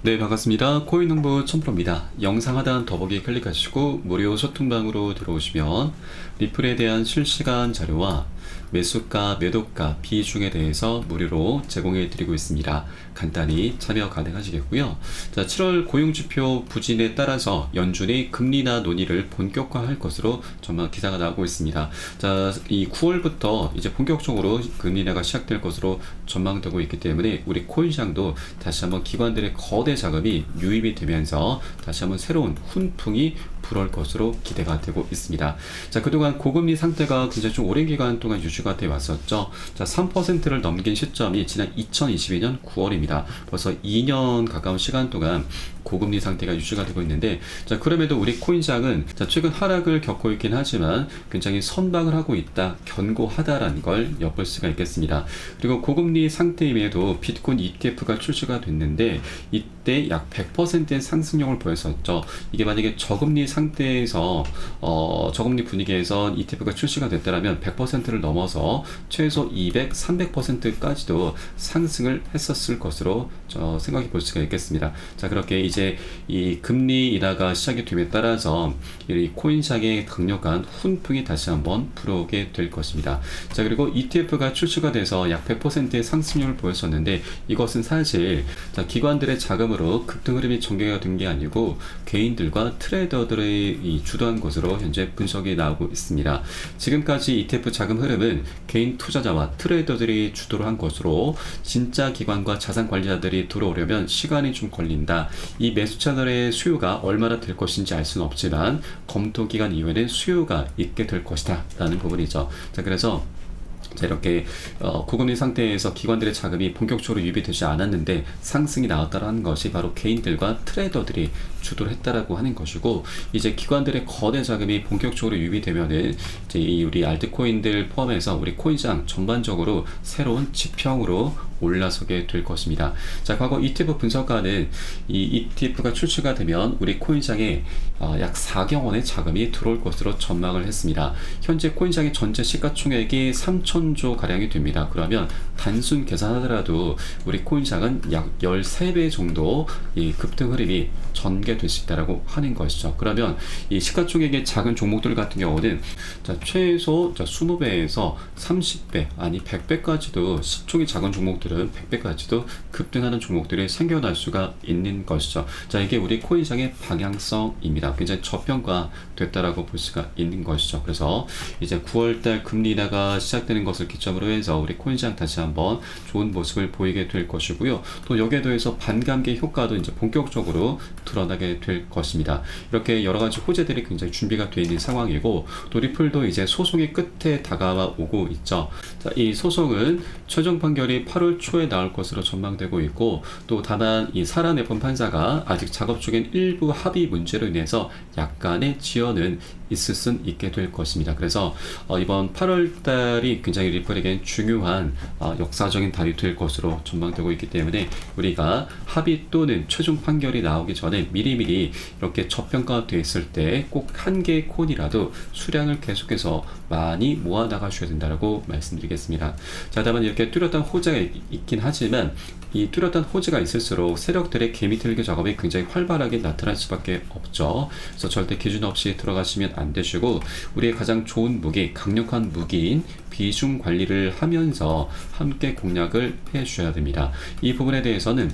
네, 반갑습니다. 코인농부 첨프로입니다. 영상 하단 더보기 클릭하시고 무료 소통방으로 들어오시면 리플에 대한 실시간 자료와 매수가, 매도가, 비중에 대해서 무료로 제공해 드리고 있습니다. 간단히 참여 가능하시겠고요. 자, 7월 고용지표 부진에 따라서 연준이 금리나 논의를 본격화할 것으로 전망 기사가 나오고 있습니다. 자, 이 9월부터 이제 본격적으로 금리 인하가 시작될 것으로 전망되고 있기 때문에 우리 코인 시장도 다시 한번 기관들의 거대 자금이 유입이 되면서 다시 한번 새로운 훈풍이 불어올 것으로 기대가 되고 있습니다. 자, 그동안 고금리 상태가 굉장히 좀 오랜 기간 동안 유지가 되어 왔었죠. 자, 3%를 넘긴 시점이 지난 2022년 9월입니다. 벌써 2년 가까운 시간 동안 고금리 상태가 유지가 되고 있는데, 자, 그럼에도 우리 코인장은 자, 최근 하락을 겪고 있긴 하지만 굉장히 선방을 하고 있다, 견고하다라는 걸 엿볼 수가 있겠습니다. 그리고 고금리 상태임에도 비트코인 ETF가 출시가 됐는데 이때 약 100%의 상승력을 보였었죠. 이게 만약에 저금리 상태에서 저금리 분위기에서 ETF가 출시가 됐다면 100%를 넘어서 최소 200, 300%까지도 상승을 했었을 것으로 생각해 볼 수가 있겠습니다. 자, 그렇게 이제 이 금리 인하가 시작이 됨에 따라서 이 코인시장의 강력한 훈풍이 다시 한번 불어오게 될 것입니다. 자, 그리고 ETF가 출시가 돼서 약 100%의 상승률을 보였었는데 이것은 사실 기관들의 자금으로 급등 흐름이 전개가 된 게 아니고 개인들과 트레이더들이 주도한 것으로 현재 분석이 나오고 있습니다. 지금까지 ETF 자금 흐름은 개인 투자자와 트레이더들이 주도를 한 것으로 진짜 기관과 자산 관리자들이 들어오려면 시간이 좀 걸린다. 이 매수 채널의 수요가 얼마나 될 것인지 알 수는 없지만 검토 기간 이후에는 수요가 있게 될 것이다 라는 부분이죠. 자, 그래서 이렇게 고금리 상태에서 기관들의 자금이 본격적으로 유입이 되지 않았는데 상승이 나왔다는 것이 바로 개인들과 트레이더들이 주도를 했다라고 하는 것이고, 이제 기관들의 거대 자금이 본격적으로 유입이 되면은 이제 이 우리 알트코인들 포함해서 우리 코인장 전반적으로 새로운 지평으로 올라서게 될 것입니다. 자, 과거 ETF 분석가는 이 ETF가 출시가 되면 우리 코인장에 약 4경 원의 자금이 들어올 것으로 전망을 했습니다. 현재 코인장의 전체 시가총액이 3천조 가량이 됩니다. 그러면 단순 계산하더라도 우리 코인장은 약 13배 정도 이 급등 흐름이 전개될 수 있다라고 하는 것이죠. 그러면 이 시가총액의 작은 종목들 같은 경우는 최소 20배에서 30배 아니 100배까지도 시총이 작은 종목들은 100배까지도 급등하는 종목들이 생겨날 수가 있는 것이죠. 자, 이게 우리 코인장의 방향성입니다. 굉장히 저평가됐다라고 볼 수가 있는 것이죠. 그래서 이제 9월달 금리 인하가 시작되는 것을 기점으로 해서 우리 코인장 다시 한번 좋은 모습을 보이게 될 것이고요. 또 여기에 더해서 반감기 효과도 이제 본격적으로 드러나게 될 것입니다. 이렇게 여러 가지 호재들이 굉장히 준비가 되어 있는 상황이고, 또 리플도 이제 소송의 끝에 다가오고 있죠. 자, 이 소송은 최종 판결이 8월 초에 나올 것으로 전망되고 있고, 또 다만 이 살아내본 판사가 아직 작업 중인 일부 합의 문제로 인해서 약간의 지연은 있을 수 있게 될 것입니다. 그래서 이번 8월 달이 굉장히 리플에겐 중요한 역사적인 달이 될 것으로 전망되고 있기 때문에 우리가 합의 또는 최종 판결이 나오기 전에 미리미리 이렇게 저평가되어 있을 때 꼭 한 개의 코인이라도 수량을 계속해서 많이 모아 나가셔야 된다고 말씀드리겠습니다. 자, 다만 이렇게 뚜렷한 호재가 있긴 하지만 이 뚜렷한 호재가 있을수록 세력들의 개미틀기 작업이 굉장히 활발하게 나타날 수밖에 없죠. 그래서 절대 기준 없이 들어가시면 안 되시고, 우리의 가장 좋은 무기, 강력한 무기인 비중 관리를 하면서 함께 공략을 해 주셔야 됩니다. 이 부분에 대해서는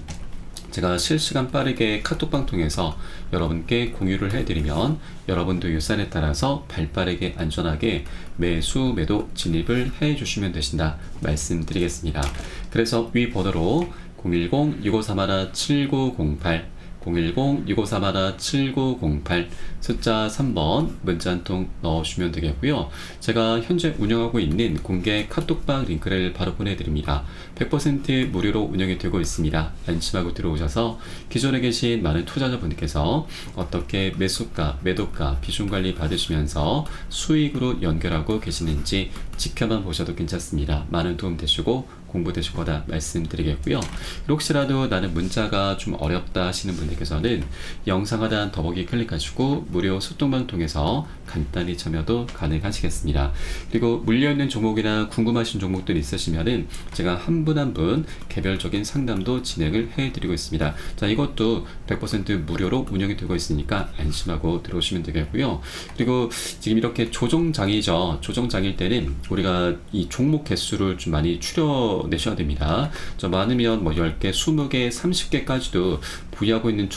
제가 실시간 빠르게 카톡방 통해서 여러분께 공유를 해드리면 여러분도 유산에 따라서 발빠르게 안전하게 매수 매도 진입을 해주시면 되신다 말씀드리겠습니다. 그래서 위 번호로 010-6531-7908 010-6531-7908 숫자 3번 문자 한 통 넣으시면 되겠고요. 제가 현재 운영하고 있는 공개 카톡방 링크를 바로 보내드립니다. 100% 무료로 운영이 되고 있습니다. 안심하고 들어오셔서 기존에 계신 많은 투자자분들께서 어떻게 매수가, 매도가, 비중관리 받으시면서 수익으로 연결하고 계시는지 지켜만 보셔도 괜찮습니다. 많은 도움 되시고 공부 되실 거다 말씀드리겠고요. 혹시라도 나는 문자가 좀 어렵다 하시는 분들께서는 영상 하단 더보기 클릭하시고 무료 소통방 통해서 간단히 참여도 가능하시겠습니다. 그리고 물려있는 종목이나 궁금하신 종목들 있으시면은 제가 한 분 한 분 개별적인 상담도 진행을 해드리고 있습니다. 자, 이것도 100% 무료로 운영이 되고 있으니까 안심하고 들어오시면 되겠고요. 그리고 지금 이렇게 조정장이죠. 조정장일 때는 우리가 이 종목 개수를 좀 많이 줄여내셔야 됩니다. 저 많으면 뭐 10개, 20개, 30개까지도 부여하고 있는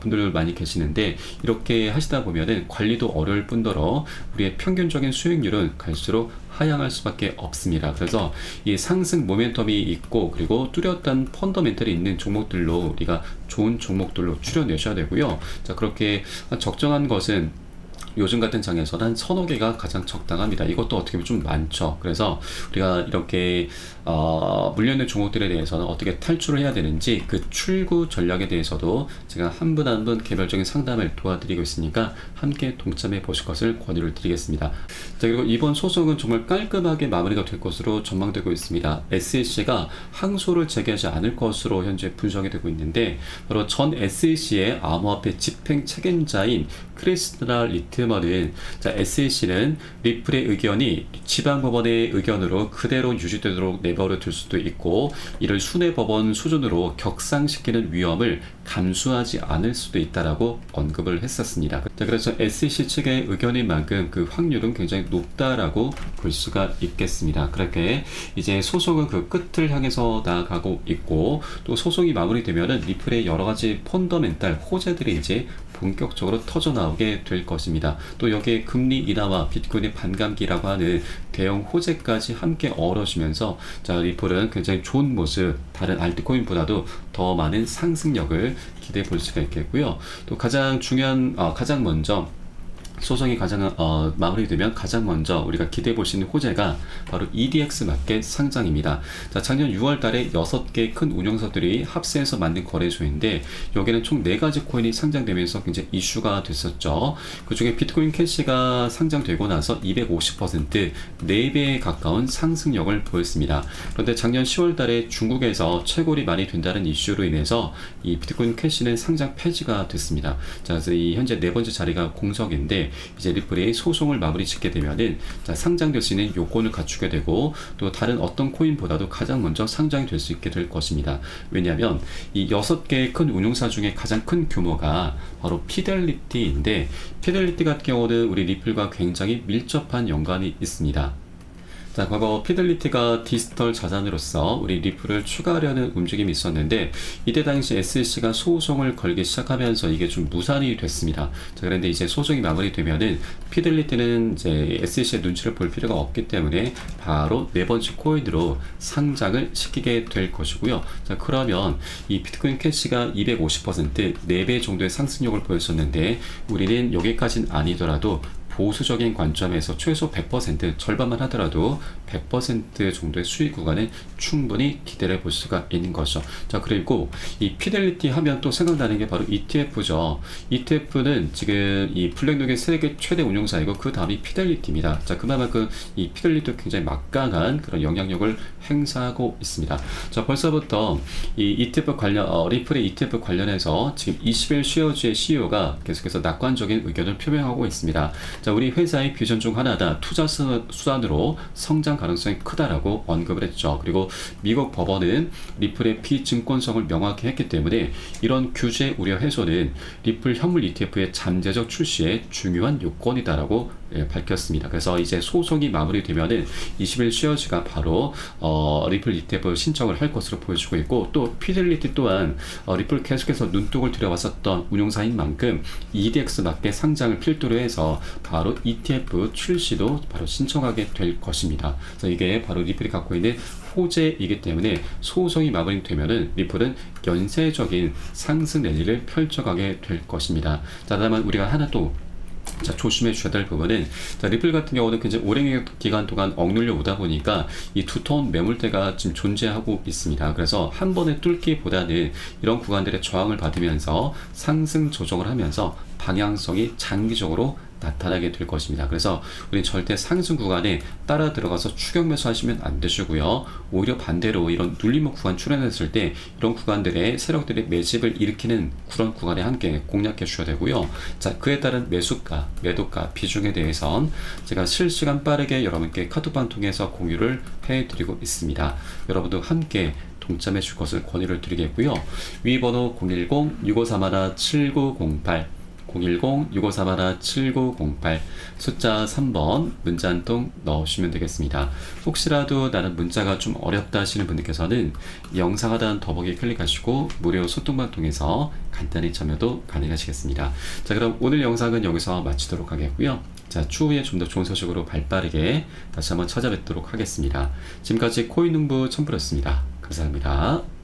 분들 많이 계시는데 이렇게 하시다 보면은 관리도 어려울 뿐더러 우리의 평균적인 수익률은 갈수록 하향할 수밖에 없습니다. 그래서 이 상승 모멘텀이 있고 그리고 뚜렷한 펀더멘털이 있는 종목들로 우리가 좋은 종목들로 추려내셔야 되고요. 자, 그렇게 적정한 것은 요즘 같은 장에서는 한 서너 개가 가장 적당합니다. 이것도 어떻게 보면 좀 많죠. 그래서 우리가 이렇게 물려있는 종목들에 대해서는 어떻게 탈출을 해야 되는지 그 출구 전략에 대해서도 제가 한 분 한 분 개별적인 상담을 도와드리고 있으니까 함께 동참해 보실 것을 권유를 드리겠습니다. 자, 그리고 이번 소송은 정말 깔끔하게 마무리가 될 것으로 전망되고 있습니다. SEC가 항소를 제기하지 않을 것으로 현재 분석이 되고 있는데 바로 전 SEC의 암호화폐 집행 책임자인 크리스탈 리트먼은 자, SEC는 리플의 의견이 지방법원의 의견으로 그대로 유지되도록 내버려 둘 수도 있고 이를 순회법원 수준으로 격상시키는 위험을 감수하지 않을 수도 있다라고 언급을 했었습니다. 자, 그래서 SEC 측의 의견인 만큼 그 확률은 굉장히 높다라고 볼 수가 있겠습니다. 그렇게 이제 소송은 그 끝을 향해서 나아가고 있고 또 소송이 마무리되면은 리플의 여러 가지 펀더멘탈 호재들이 이제 본격적으로 터져 나오게 될 것입니다. 또 여기에 금리 인하와 비트코인의 반감기라고 하는 대형 호재까지 함께 어우러지면서 자, 리플은 굉장히 좋은 모습, 다른 알트코인보다도 더 많은 상승력을 기대해 볼 수가 있겠고요. 또 가장 중요한, 가장 먼저 소송이 가장 마무리되면 가장 먼저 우리가 기대해 볼 수 있는 호재가 바로 EDX 마켓 상장입니다. 자, 작년 6월 달에 6개 큰 운용사들이 합세해서 만든 거래소인데 여기는 총 4가지 코인이 상장되면서 굉장히 이슈가 됐었죠. 그 중에 비트코인 캐시가 상장되고 나서 250% 4배에 가까운 상승력을 보였습니다. 그런데 작년 10월 달에 중국에서 채굴이 많이 된다는 이슈로 인해서 이 비트코인 캐시는 상장 폐지가 됐습니다. 자, 그래서 이 현재 4번째 자리가 공석인데 이제 리플이 소송을 마무리 짓게 되면은 자, 상장될 수 있는 요건을 갖추게 되고 또 다른 어떤 코인보다도 가장 먼저 상장이 될 수 있게 될 것입니다. 왜냐하면 이 6개의 큰 운용사 중에 가장 큰 규모가 바로 피델리티인데 피델리티 같은 경우는 우리 리플과 굉장히 밀접한 연관이 있습니다. 자, 과거 피델리티가 디지털 자산으로서 우리 리플을 추가하려는 움직임이 있었는데 이때 당시 SEC가 소송을 걸기 시작하면서 이게 좀 무산이 됐습니다. 자, 그런데 이제 소송이 마무리되면은 피델리티는 이제 SEC의 눈치를 볼 필요가 없기 때문에 바로 4번째 코인으로 상장을 시키게 될 것이고요. 자, 그러면 이 비트코인 캐시가 250% 4배 정도의 상승력을 보였었는데 우리는 여기까지는 아니더라도 보수적인 관점에서 최소 100% 절반만 하더라도 100% 정도의 수익 구간은 충분히 기대해 볼 수가 있는 거죠. 자, 그리고 이 피델리티 하면 또 생각나는 게 바로 ETF죠. ETF는 지금 이 블랙록의 세계 최대 운용사이고 그 다음이 피델리티입니다. 자, 그만큼 이 피델리티도 굉장히 막강한 그런 영향력을 행사하고 있습니다. 자, 벌써부터 이 ETF 관련 리플의 ETF 관련해서 지금 21 쉐어즈의 CEO가 계속해서 낙관적인 의견을 표명하고 있습니다. 자, 우리 회사의 비전 중 하나다. 투자 수단으로 성장 가능성이 크다라고 언급을 했죠. 그리고 미국 법원은 리플의 비증권성을 명확히 했기 때문에 이런 규제 우려 해소는 리플 현물 ETF의 잠재적 출시에 중요한 요건이다라고 밝혔습니다. 그래서 이제 소송이 마무리되면은 21 쉐어즈가 바로 리플 ETF 신청을 할 것으로 보여지고 있고 또 피델리티 또한 리플 계속해서 눈독을 들여왔었던 운용사인 만큼 EDX 마켓 상장을 필두로 해서 바로 ETF 출시도 바로 신청하게 될 것입니다. 그래서 이게 바로 리플이 갖고 있는 호재이기 때문에 소송이 마무리되면은 리플은 연쇄적인 상승 랠리를 펼쳐가게 될 것입니다. 자, 다만 우리가 하나 또 자, 조심해 주셔야 될 부분은 자, 리플 같은 경우는 굉장히 오랜 기간 동안 억눌려 오다 보니까 이 두터운 매물대가 지금 존재하고 있습니다. 그래서 한 번에 뚫기보다는 이런 구간들의 저항을 받으면서 상승 조정을 하면서 방향성이 장기적으로 나타나게 될 것입니다. 그래서 우리 절대 상승 구간에 따라 들어가서 추격 매수하시면 안 되시고요. 오히려 반대로 이런 눌림목 구간 출현했을 때 이런 구간들의 세력들이 매집을 일으키는 그런 구간에 함께 공략해 주셔야 되고요. 자, 그에 따른 매수가, 매도가 비중에 대해선 제가 실시간 빠르게 여러분께 카톡방 통해서 공유를 해드리고 있습니다. 여러분도 함께 동참해 줄 것을 권유를 드리겠고요. 위 번호 010-6531-7908 010-6531-7908 숫자 3번 문자 한 통 넣으시면 되겠습니다. 혹시라도 나는 문자가 좀 어렵다 하시는 분들께서는 영상 하단 더보기 클릭하시고 무료 소통방 통해서 간단히 참여도 가능하시겠습니다. 자, 그럼 오늘 영상은 여기서 마치도록 하겠고요. 자, 추후에 좀 더 좋은 소식으로 발빠르게 다시 한번 찾아뵙도록 하겠습니다. 지금까지 코인농부 첨프였습니다. 감사합니다.